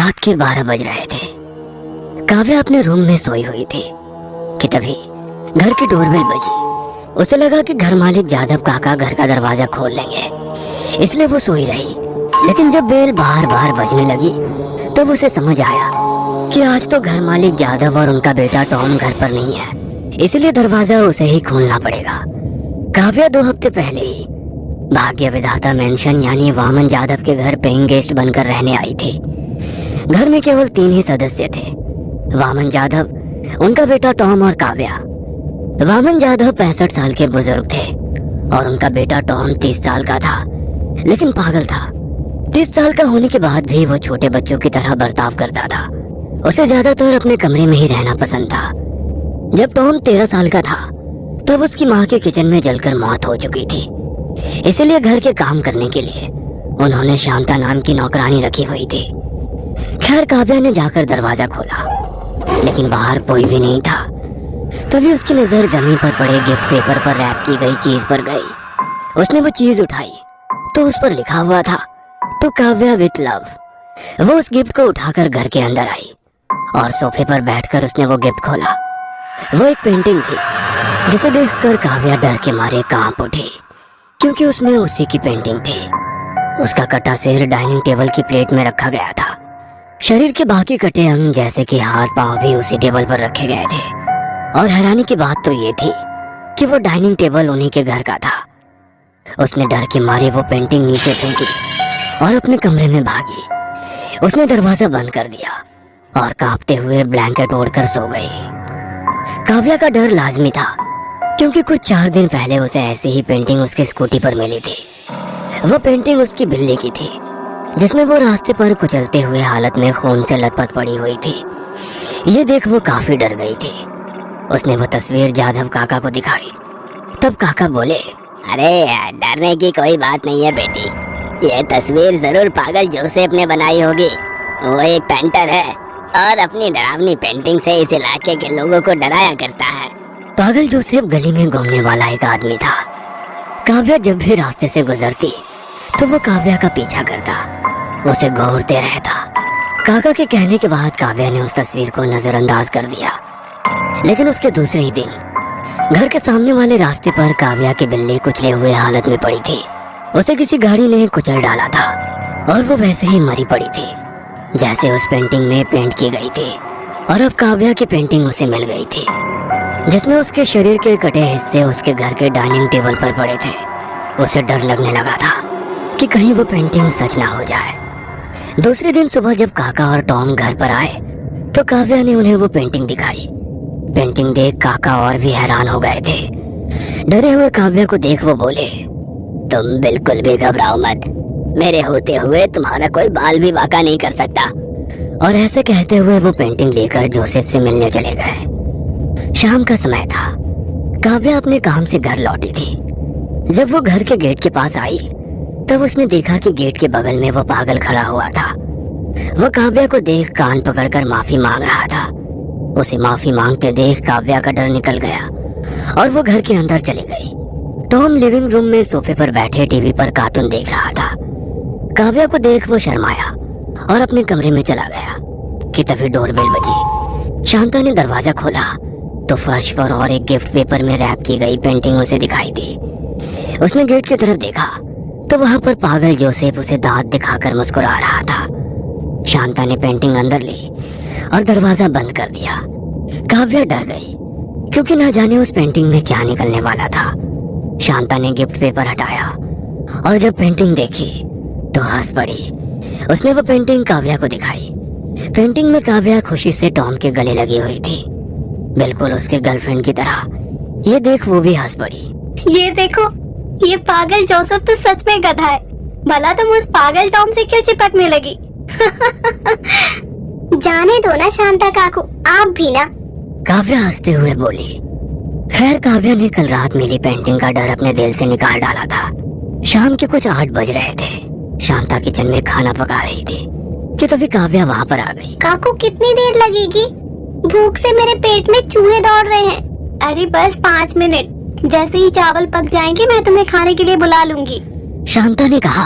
रात के 12 बज रहे थे। काव्या अपने रूम में सोई हुई थी कि तभी घर की डोरबेल बजी। उसे लगा कि घर मालिक जादव काका घर का दरवाजा खोल लेंगे, इसलिए वो सोई रही। लेकिन जब बेल बार बार बजने लगी तब उसे समझ आया कि आज तो घर मालिक जादव और उनका बेटा टॉम घर पर नहीं है, इसलिए दरवाजा उसे ही खोलना पड़ेगा। काव्या 2 हफ्ते पहले ही भाग्य विधाता मेंशन यानी वामन जादव के घर पेइंग गेस्ट बनकर रहने आई थी। घर में केवल 3 ही सदस्य थे, वामन जादव, उनका बेटा टॉम और काव्या। वामन जादव 65 साल के बुजुर्ग थे और उनका बेटा टॉम 30 साल का था, लेकिन पागल था। 30 साल का होने के बाद भी वो छोटे बच्चों की तरह बर्ताव करता था। उसे ज्यादातर अपने कमरे में ही रहना पसंद था। जब टॉम 13 साल का था तब उसकी माँ के किचन में जलकर मौत हो चुकी थी, इसलिए घर के काम करने के लिए उन्होंने शांता नाम की नौकरानी रखी हुई थी। खैर, काव्या ने जाकर दरवाजा खोला, लेकिन बाहर कोई भी नहीं था। तभी उसकी नजर जमीन पर पड़े गिफ्ट पेपर पर रैप की गई चीज पर गई। उसने वो चीज उठाई तो उस पर लिखा हुआ था टू काव्या विथ लव। वो उस गिफ्ट को उठाकर घर के अंदर आई और सोफे पर बैठकर उसने वो गिफ्ट खोला। वो एक पेंटिंग थी जिसे देखकर काव्या डर के मारे कांप उठी, क्योंकि उसमें उसी की पेंटिंग थी। उसका कटा सिर डाइनिंग टेबल की प्लेट में रखा गया था। शरीर के बाकी कटे अंग जैसे कि हाथ पांव भी उसी टेबल पर रखे गए थे। और हैरानी की बात तो ये थी कि वो डाइनिंग टेबल उन्हीं के घर का था। उसने डर के मारे वो पेंटिंग नीचे फेंकी और अपने कमरे में भागी। उसने दरवाजा बंद कर दिया और कांपते हुए ब्लैंकेट ओढ़कर सो गई। काव्या का डर लाजमी था, क्योंकि कुछ 4 दिन पहले उसे ऐसी ही पेंटिंग उसके स्कूटी पर मिली थी। वो पेंटिंग उसकी बिल्ली की थी, जिसमें वो रास्ते पर कुचलते हुए हालत में खून से लथपथ पड़ी हुई थी। ये देख वो काफी डर गई थी। उसने वो तस्वीर जादव काका को दिखाई। तब काका बोले, अरे यार, डरने की कोई बात नहीं है बेटी। ये तस्वीर जरूर पागल जोसेफ ने बनाई होगी। वो एक पेंटर है और अपनी डरावनी पेंटिंग से इस इलाके के लोगों को डराया करता है। पागल जोसेफ गली में घूमने वाला एक आदमी था। काव्या जब भी रास्ते से गुजरती तो वो काव्या का पीछा करता, उसे घूरते रहता। काका के कहने के बाद काव्या ने उस तस्वीर को नजरअंदाज कर दिया। लेकिन उसके दूसरे ही दिन घर के सामने वाले रास्ते पर काव्या की बिल्ली कुचले हुए हालत में पड़ी थी। उसे किसी गाड़ी ने कुचल डाला था और वो वैसे ही मरी पड़ी थी जैसे उस पेंटिंग में पेंट की गई थी। और अब काव्या की पेंटिंग उसे मिल गई थी, जिसमें उसके शरीर के कटे हिस्से उसके घर के डाइनिंग टेबल पर पड़े थे। उसे डर लगने लगा था कि कहीं वो पेंटिंग सच ना हो जाए। दूसरे दिन सुबह जब काका और टॉम घर पर आए तो काव्या ने उन्हें वो पेंटिंग दिखाई। पेंटिंग देख काका और भी हैरान हो गए थे। डरे हुए काव्या को देख वो बोले, तुम बिल्कुल भी घबराओ मत। मेरे होते हुए तुम्हारा कोई बाल भी वाका नहीं कर सकता। और ऐसे कहते हुए वो पेंटिंग लेकर जोसेफ से मिलने चले गए। शाम का समय था। काव्या अपने काम से घर लौटी थी। जब वो घर के गेट के पास आई तब उसने देखा कि गेट के बगल में वो पागल खड़ा हुआ था। वो काव्या को देख कान पकड़कर माफी मांग रहा था। उसे माफी मांगते देख काव्या का डर निकल गया और वो घर के अंदर चली गई। टॉम लिविंग रूम में सोफे पर बैठे टीवी पर कार्टून देख रहा था। काव्या को देख वो शर्माया और अपने कमरे में चला गया कि तभी डोरबेल बजी। शांता ने दरवाजा खोला तो फर्श पर और एक गिफ्ट पेपर में रैप की गई पेंटिंग उसे दिखाई दी। उसने गेट की तरफ देखा तो वहां पर पागल जोसेफ उसे दांत दिखाकर मुस्कुरा रहा था। शांता ने पेंटिंग अंदर ली और दरवाजा बंद कर दिया। काव्या डर गई, क्योंकि ना जाने उस पेंटिंग में क्या निकलने वाला था। शांता ने गिफ्ट पेपर हटाया और जब पेंटिंग देखी तो हंस पड़ी। उसने वो पेंटिंग काव्या को दिखाई। पेंटिंग में काव्या खुशी से टॉम के गले लगी हुई थी, बिल्कुल उसके गर्लफ्रेंड की तरह। ये देख वो भी हंस पड़ी। ये देखो, ये पागल जोसेफ तो सच में गधा है। भला तुम उस पागल टॉम से क्यों चिपकने लगी? जाने दो ना शांता काकू, आप भी ना। काव्या हंसते हुए बोली। खैर, काव्या ने कल रात मिली पेंटिंग का डर अपने दिल से निकाल डाला था। शाम के कुछ 8 बज रहे थे। शांता किचन में खाना पका रही थी कि तभी काव्या वहाँ पर आ गई। काकू, कितनी देर लगेगी? भूख से मेरे पेट में चूहे दौड़ रहे हैं। अरे बस 5 मिनट, जैसे ही चावल पक जाएंगे मैं तुम्हें खाने के लिए बुला लूंगी। शांता ने कहा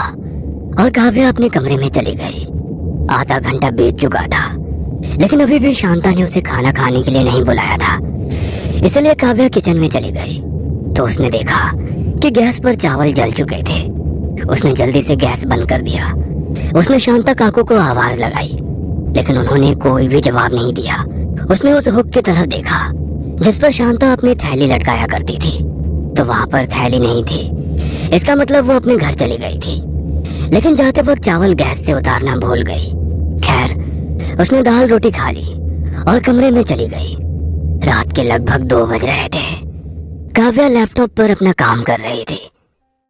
और काव्या अपने कमरे में चली गई। आधा घंटा बीत चुका था, लेकिन अभी भी शांता ने उसे खाना खाने के लिए नहीं बुलाया था। इसलिए काव्या किचन में चली गई तो उसने देखा कि गैस पर चावल जल चुके थे। उसने जल्दी से गैस बंद कर दिया। उसने शांता काकू को आवाज लगाई, लेकिन उन्होंने कोई भी जवाब नहीं दिया। उसने उस हुक की तरफ देखा जिस पर शांता अपनी थैली लटकाया करती थी, तो वहां पर थैली नहीं थी। इसका मतलब वो अपने घर चली गई थी, लेकिन जाते वक्त चावल गैस से उतारना भूल गई। खैर, उसने दाल रोटी खा ली और कमरे में चली गई। रात के लगभग 2 बज रहे थे। काव्या लैपटॉप पर अपना काम कर रही थी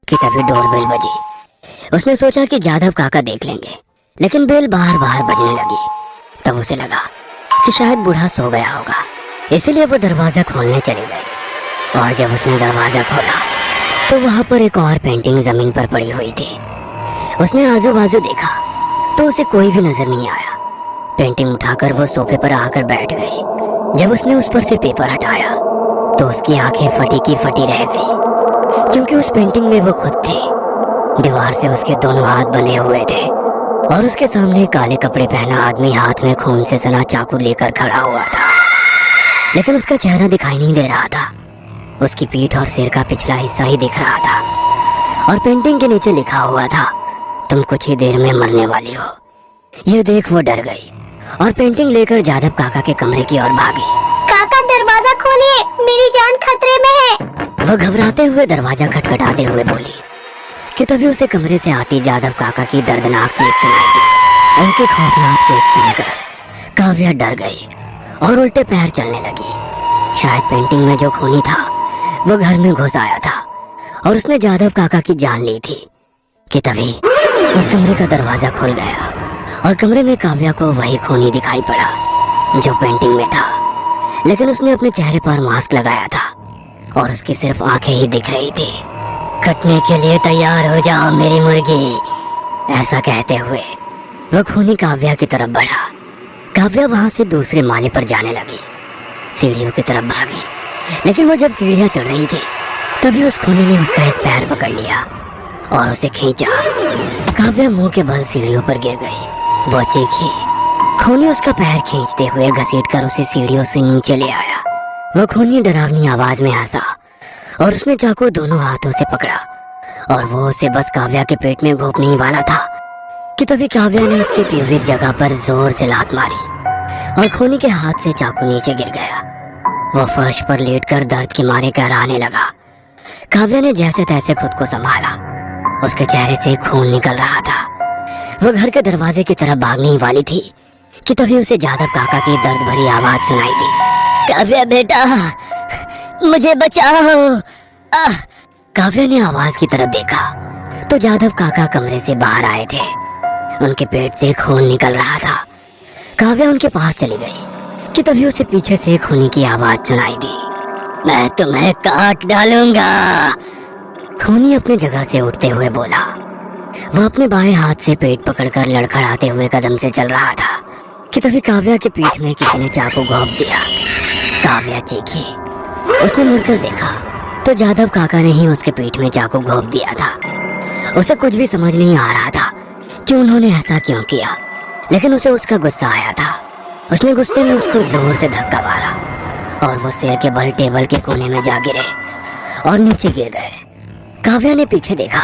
कि तभी डोरबेल बजी। उसने सोचा कि जादव काका देख लेंगे, लेकिन बेल बार बार बजने लगी। तब उसे लगा कि शायद बूढ़ा सो गया होगा, इसीलिए वो दरवाजा खोलने चली गई। और जब उसने दरवाजा खोला तो वहां पर एक और पेंटिंग जमीन पर पड़ी हुई थी। उसने आजू बाजू देखा तो उसे कोई भी नजर नहीं आया। पेंटिंग उठाकर वो सोफे पर आकर बैठ गई। जब उसने उस पर से पेपर हटाया तो उसकी आंखें फटी की फटी रह गई, क्योंकि उस पेंटिंग में वो खुद थी। दीवार से उसके दोनों हाथ बंधे हुए थे और उसके सामने काले कपड़े पहना आदमी हाथ में खून से सना चाकू लेकर खड़ा हुआ था, लेकिन उसका चेहरा दिखाई नहीं दे रहा था। उसकी पीठ और सिर का पिछला हिस्सा ही दिख रहा था और पेंटिंग के नीचे लिखा हुआ था, तुम कुछ ही देर में मरने वाली हो। ये देख वो डर गई और पेंटिंग लेकर जादव काका के कमरे की ओर भागी। काका दरवाजा खोलिए, मेरी जान खतरे में है। वह घबराते हुए दरवाजा खटखटाते हुए बोली कि तभी उसे कमरे से आती जादव काका की दर्दनाक चीख सुनाई दी। उनकी खौफनाक चीख सुनकर काव्या डर गई और उल्टे पैर चलने लगी। शायद पेंटिंग में जो खूनी था वो घर में घुस आया था और उसने जादव काका की जान ली थी कि तभी उस कमरे का दरवाजा खुल गया और कमरे में काव्या को वही खूनी दिखाई पड़ा जो पेंटिंग में था, लेकिन उसने अपने चेहरे पर मास्क लगाया था और उसकी सिर्फ आंखें ही दिख रही थी। कटने के लिए तैयार हो जाओ मेरी मुर्गी, ऐसा कहते हुए वो खूनी काव्या की तरफ बढ़ा। काव्या वहां से दूसरे माले पर जाने लगी, सीढ़ियों की तरफ भागी, लेकिन वो जब सीढ़ियां चढ़ रही थी तभी उस खूनी ने उसका एक पैर पकड़ लिया और उसे खींचा। काव्या मुंह के बल सीढ़ियों पर गिर गई। वो चीखी। खूनी उसका पैर खींचते हुए घसीटकर उसे सीढ़ियों से नीचे ले आया। वो खूनी डरावनी आवाज में हंसा और उसने चाकू दोनों हाथों से पकड़ा और वो उसे बस काव्या के पेट में घोंपने ही वाला था कि तभी काव्या ने उसकी पीड़ित जगह पर जोर से लात मारी और खूनी के हाथ से चाकू नीचे गिर गया। वो फर्श पर लेटकर दर्द के मारे कराने लगा। काव्या ने जैसे तैसे खुद को संभाला। उसके चेहरे से खून निकल रहा था। वो घर के दरवाजे की तरफ भागने ही वाली थी कि तभी उसे जादव काका की दर्द भरी आवाज सुनाई दी। काव्या बेटा, मुझे बचाओ। काव्या ने आवाज की तरफ देखा तो जादव काका कमरे से बाहर आए थे। उनके पेट से खून निकल रहा था। काव्या उनके पास चली गई कि तभी उसे पीछे से खूनी की आवाज सुनाई दी। मैं तुम्हें काट डालूंगा। खूनी अपनी जगह से उठते हुए बोला। वह अपने बाएं हाथ से पेट पकड़कर लड़खड़ाते हुए कदम से चल रहा था कि तभी काव्या की पीठ में किसी ने चाकू घोंप दिया। काव्या चीखी। उसने मुड़कर देखा तो जादव काका ने ही उसके पीठ में चाकू घोंप दिया था। उसे कुछ भी समझ नहीं आ रहा था कि उन्होंने ऐसा क्यों किया, लेकिन उसे उसका गुस्सा आया था। उसने गुस्से में उसको जोर से धक्का मारा और वो सिर के बल टेबल के कोने में जा गिरे और नीचे गिर गए। काव्या ने पीछे देखा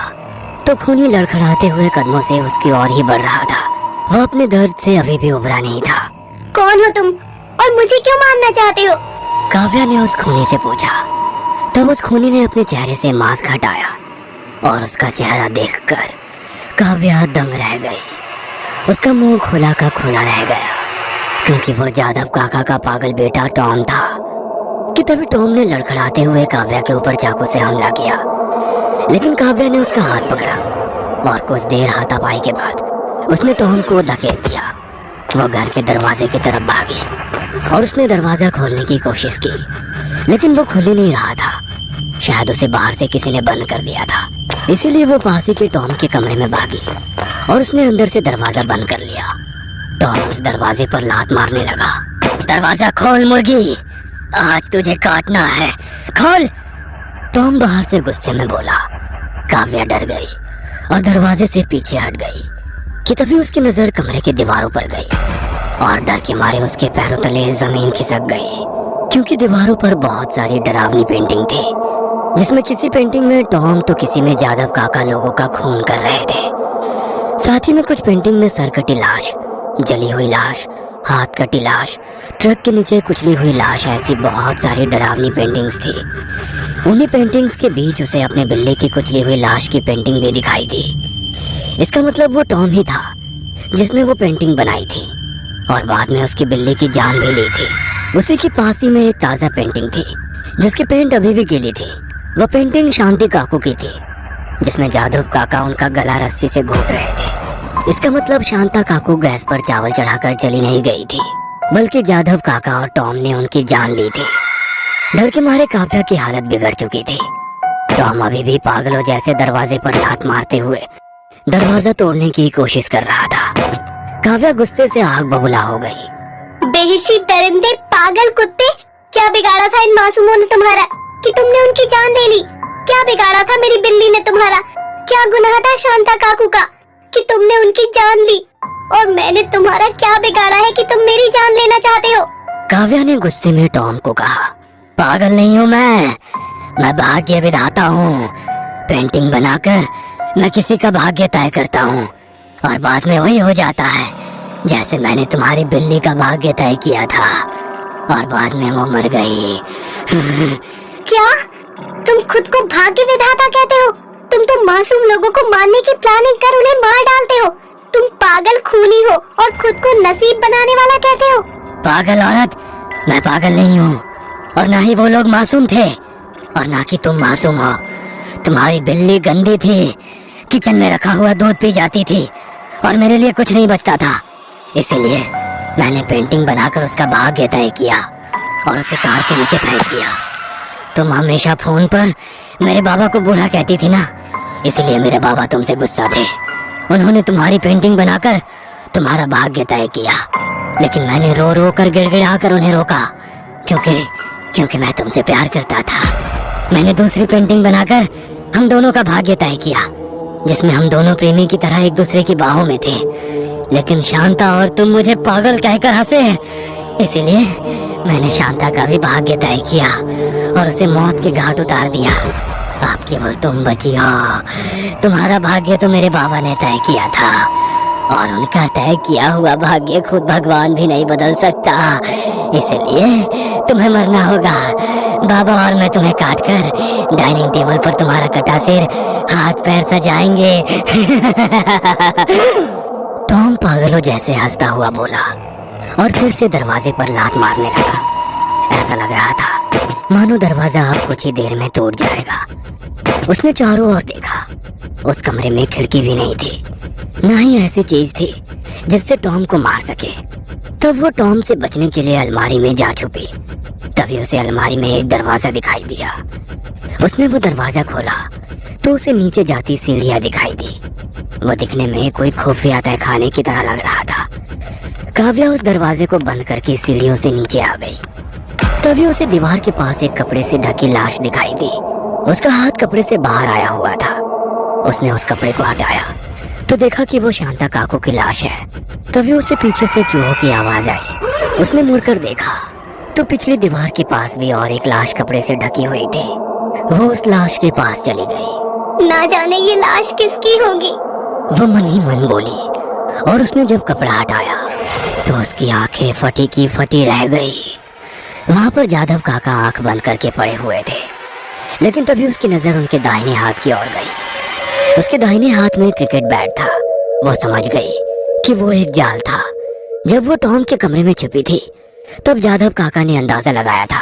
तो खूनी लड़खड़ाते हुए कदमों से उसकी ओर ही बढ़ रहा था। वो अपने दर्द से अभी भी उबरा नहीं था। कौन हो तुम और मुझे क्यों मारना चाहते हो? काव्या ने उस खूनी से पूछा। तब उस खूनी ने अपने चेहरे से मास्क हटाया और उसका चेहरा देखकर काव्या दंग रह गई। उसका मुंह खुला का खुला रह गया, क्योंकि वो जादव काका का पागल बेटा टॉम था कि तभी टॉम ने लड़खड़ाते हुए काव्या के ऊपर चाकू से हमला किया, लेकिन काव्या ने उसका हाथ पकड़ा और कुछ देर हाथापाई के बाद उसने टॉम को धकेल दिया। वो घर के दरवाजे की तरफ भागी और उसने दरवाजा खोलने की कोशिश की, लेकिन वो खुल ही नहीं रहा था। शायद उसे बाहर से किसी ने बंद कर दिया था, इसीलिए वो पास ही के टॉम के कमरे में भागी और उसने अंदर से दरवाजा बंद कर लिया। टॉम उस दरवाजे पर लात मारने लगा। दरवाजा खोल मुर्गी, आज तुझे काटना है, खोल। टॉम बाहर से गुस्से में बोला। काव्या डर गई और दरवाजे से पीछे हट गई। कि तभी उसकी नजर कमरे की दीवारों पर गई और डर के मारे उसके पैरों तले जमीन खिसक गई, क्योंकि दीवारों पर बहुत सारी डरावनी पेंटिंग थी, जिसमें किसी पेंटिंग में टॉम तो किसी में जादव काका लोगों का खून कर रहे थे। साथ ही में कुछ पेंटिंग में सर कटी लाश, जली हुई लाश, हाथ कटी लाश, ट्रक के नीचे कुचली हुई लाश, ऐसी बहुत सारी डरावनी पेंटिंग्स थी। उन्हीं पेंटिंग्स के बीच उसे अपने बिल्ली की कुचली हुई लाश की पेंटिंग भी दिखाई दी। इसका मतलब वो टॉम ही था जिसने वो पेंटिंग बनाई थी और बाद में उसकी बिल्ली की जान भी ली थी। उसी के पास ही में एक ताज़ा पेंटिंग थी जिसकी पेंट अभी भी गीली थी। वह पेंटिंग शांति काकू की थी, जिसमें जादव काका उनका गला रस्सी से घोट रहे थे। इसका मतलब शांता काकू गैस पर चावल चढ़ाकर चली नहीं गई थी, बल्कि जादव काका और टॉम ने उनकी जान ली थी। डर के मारे काव्या की हालत बिगड़ चुकी थी। टॉम अभी भी पागलों जैसे दरवाजे पर लात मारते हुए दरवाजा तोड़ने की कोशिश कर रहा था। काव्या गुस्से से आग बबूला हो गई। बेहिशी दरिंदे पागल कुत्ते, क्या बिगाड़ा था इन मासूमों ने तुम्हारा कि तुमने उनकी जान ले ली? क्या बिगाड़ा था मेरी बिल्ली ने तुम्हारा? क्या गुनाह था शांता काकू का कि तुमने उनकी जान ली? और मैंने तुम्हारा क्या बिगाड़ा है कि तुम मेरी जान लेना चाहते हो? काव्या ने गुस्से में टॉम को कहा, पागल नहीं हूँ मैं भाग्य विधाता हूँ। पेंटिंग बनाकर मैं किसी का भाग्य तय करता हूँ और बाद में वही हो जाता है जैसे मैंने तुम्हारी बिल्ली का भाग्य तय किया था और बाद में वो मर गई। क्या तुम खुद को भाग्य विधाता कहते हो? तुम तो मासूम लोगों को मारने की प्लानिंग कर उन्हें मार डालते हो। तुम पागल खूनी हो और खुद को नसीब बनाने वाला कहते हो। पागल औरत, मैं पागल नहीं हूँ और ना ही वो लोग मासूम थे और ना कि तुम मासूम हो। तुम्हारी बिल्ली गंदी थी, किचन में रखा हुआ दूध पी जाती थी और मेरे लिए कुछ नहीं बचता था, इसीलिए मैंने पेंटिंग बनाकर उसका भाग्य तय किया और उसे कार के नीचे फेंक दिया। तुम हमेशा फोन पर मेरे बाबा को बूढ़ा कहती थी ना, इसीलिए मेरे बाबा तुमसे गुस्सा थे। उन्होंने तुम्हारी पेंटिंग बनाकर तुम्हारा भाग्य तय किया, लेकिन मैंने रो रो कर गिड़गिड़ा कर उन्हें रोका, क्योंकि मैं तुमसे प्यार करता था। मैंने दूसरी पेंटिंग बनाकर हम दोनों का भाग्य तय किया, जिसमें हम दोनों प्रेमी की तरह एक दूसरे की बाहों में थे, लेकिन शांता और तुम मुझे पागल कहकर हंसे, इसीलिए मैंने शांता का भी भाग्य तय किया और उसे मौत के घाट उतार दिया। अब केवल तुम बची हो। तुम्हारा भाग्य तो मेरे बाबा ने तय किया था और उनका तय किया हुआ भाग्य खुद भगवान भी नहीं बदल सकता, इसलिए तुम्हें मरना होगा। बाबा और मैं तुम्हें काटकर डाइनिंग टेबल पर तुम्हारा कटा सिर, हाथ पैर सजाएंगे। टॉम पागलों जैसे हंसता हुआ बोला और फिर से दरवाजे पर लात मारने लगा। ऐसा लग रहा था मानो दरवाजा अब कुछ ही देर में टूट जाएगा। उसने चारों ओर देखा, उस कमरे में खिड़की भी नहीं थी, ना ही ऐसी चीज थी जिससे टॉम को मार सके। तब वो टॉम से बचने के लिए अलमारी में जा छुपी। तभी उसे अलमारी में एक दरवाजा दिखाई दिया। उसने वो दरवाजा खोला तो उसे नीचे जाती सीढ़ियां दिखाई दी। वो दिखने में कोई खुफिया तहखाने की तरह लग रहा था। काव्या उस दरवाजे को बंद करके सीढ़ियों से नीचे आ गई। तभी उसे दीवार के पास एक कपड़े से ढकी लाश दिखाई दी। उसका हाथ कपड़े से बाहर आया हुआ था। उसने उस कपड़े को हटाया तो देखा कि वो शांता काकू की लाश है। तभी उसे पीछे से चूहों की आवाज आई। उसने मुड़कर देखा तो पिछली दीवार के पास भी और एक लाश कपड़े से ढकी हुई थी। वो उस लाश के पास चली गई। ना जाने ये लाश किसकी होगी, वो मन ही मन बोली। और उसने जब कपड़ा हटाया तो उसकी आंखें फटी की फटी रह गई। वहां पर जादव काका आंख बंद करके पड़े हुए थे, लेकिन तभी उसकी नजर उनके दाहिने हाथ की ओर गई। उसके दाहिने हाथ में क्रिकेट बैट था। वो समझ गई कि वो एक जाल था। जब वो टॉम के कमरे में छुपी थी तब जादव काका ने अंदाजा लगाया था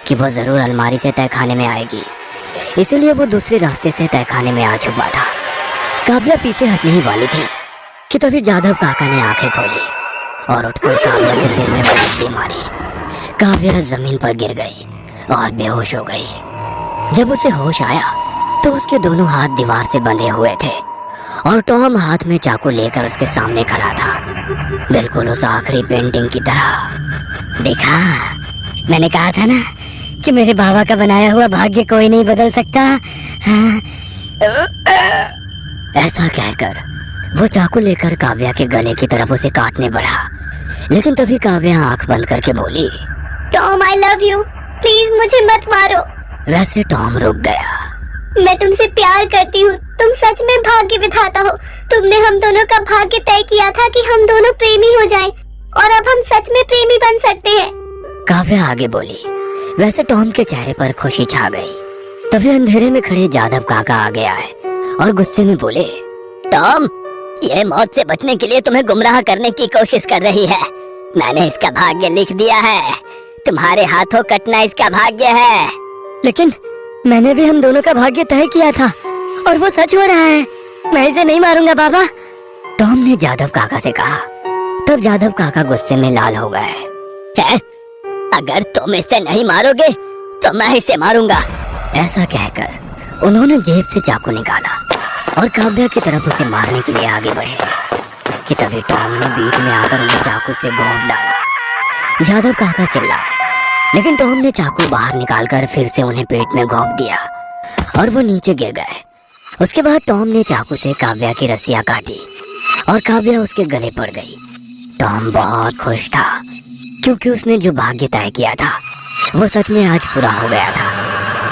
कि वो जरूर अलमारी से तहखाने में आएगी, इसीलिए वो दूसरे रास्ते से तहखाने में आ छुपा था। काव्या पीछे हटने ही वाली थी कि तभी जादव काका ने आंखें खोली और उठकर काव्या के सिर में पटक मारी। काव्या जमीन पर गिर गई और बेहोश हो गई। जब उसे होश आया तो उसके दोनों हाथ दीवार से बंधे हुए थे और टॉम हाथ में चाकू लेकर उसके सामने खड़ा था, बिल्कुल उस आखिरी पेंटिंग की तरह। देखा, मैंने कहा था ना कि मेरे बाबा का बनाया हुआ भाग्य कोई नहीं बदल सकता। हाँ। ऐसा कहकर वो चाकू लेकर काव्या के गले की तरफ उसे काटने बढ़ा, लेकिन तभी काव्या आंख बंद करके बोली, Tom I love you, please मुझे मत मारो। वैसे टॉम रुक गया। मैं तुमसे प्यार करती हूँ, तुम सच में भाग्य विधाता हो। तुमने हम दोनों का भाग्य तय किया था कि हम दोनों प्रेमी हो जाएं, और अब हम सच में प्रेमी बन सकते हैं। काव्या आगे बोली। वैसे टॉम के चेहरे पर खुशी छा गई। तभी अंधेरे में खड़े जादव काका आगे आए और गुस्से में बोले, टॉम, ये मौत से बचने के लिए तुम्हें गुमराह करने की कोशिश कर रही है। मैंने इसका भाग्य लिख दिया है, तुम्हारे हाथों कटना इसका भाग्य है। लेकिन मैंने भी हम दोनों का भाग्य तय किया था और वो सच हो रहा है। मैं इसे नहीं मारूंगा बाबा, टॉम ने जादव काका से कहा। तब जादव काका गुस्से में लाल हो गए। है? अगर तुम इसे नहीं मारोगे तो मैं इसे मारूंगा। ऐसा कहकर उन्होंने जेब से चाकू निकाला और काव्या की तरफ उसे मारने के लिए आगे बढ़े कि तभी टॉम ने बीच में आकर उन्हें चाकू से घोंप डाला। जादव काका चिल्लाए, लेकिन टॉम ने चाकू बाहर निकालकर फिर से उन्हें पेट में घोंप दिया और वो नीचे गिर गए। उसके बाद टॉम ने चाकू से काव्या की रस्सियां काटी और काव्या उसके गले पड़ गई। टॉम बहुत खुश था क्योंकि उसने जो भाग्य तय किया था वो सच में आज पूरा हो गया था।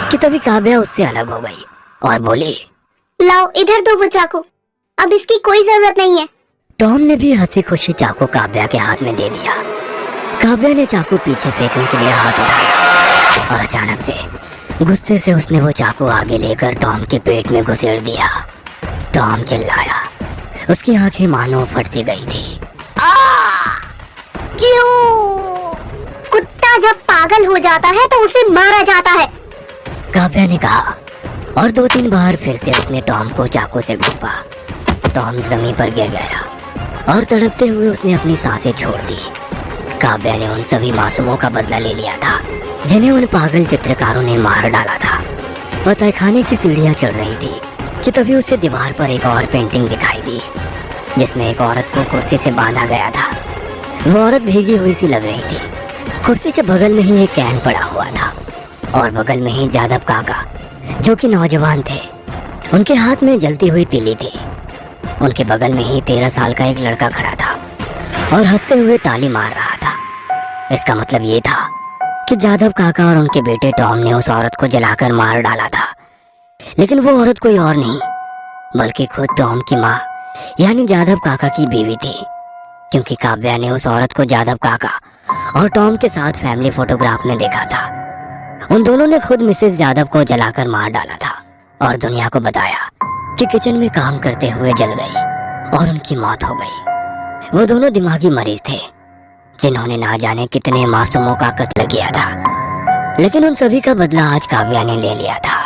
कि तभी काव्या उससे अलग हो गई और बोली, लाओ इधर दो वो चाकू, अब इसकी कोई जरूरत नहीं है। टॉम ने भी हंसी खुशी चाकू काव्या के हाथ में दे दिया। काव्या ने चाकू पीछे फेंकने के लिए हाथ उठाया और अचानक से गुस्से से उसने वो चाकू आगे लेकर टॉम के पेट में घुसेड़ दिया। टॉम चिल्लाया, उसकी आंखें मानो फट सी गई थी। क्यों? कुत्ता जब पागल हो जाता है तो उसे मारा जाता है, काव्या ने कहा और 2-3 बार फिर से उसने टॉम को चाकू से घोंपा। टॉम जमीन पर गिर गया और तड़पते हुए उसने अपनी सांसें छोड़ दी। काव्या ने उन सभी मासूमों का बदला ले लिया था जिन्हें उन पागल चित्रकारों ने मार डाला था। वह तहखाने की सीढ़ियां चढ़ रही थी कि तभी उसे दीवार पर एक और पेंटिंग दिखाई दी जिसमें एक औरत को कुर्सी से बांधा गया था। वो औरत भीगी हुई सी लग रही थी। कुर्सी के बगल में ही एक कैन पड़ा हुआ था और बगल में ही जादव काका जो कि नौजवान थे, उनके हाथ में जलती हुई तीली थी। उनके बगल में ही 13 साल का एक लड़का खड़ा था और हंसते हुए ताली मार रहा था। इसका मतलब ये था कि जादव काका और उनके बेटे टॉम ने उस औरत को जलाकर मार डाला था। लेकिन वो औरत कोई और नहीं बल्कि खुद टॉम की माँ यानी जादव काका की बीवी थी, क्योंकि काव्या ने उस औरत को जादव काका और टॉम के साथ फैमिली फोटोग्राफ में देखा था। उन दोनों ने खुद मिसेस जादव को जलाकर मार डाला था और दुनिया को बताया कि किचन में काम करते हुए जल गई और उनकी मौत हो गई। वो दोनों दिमागी मरीज थे जिन्होंने ना जाने कितने मासूमों का कत्ल किया था, लेकिन उन सभी का बदला आज काव्या ने ले लिया था।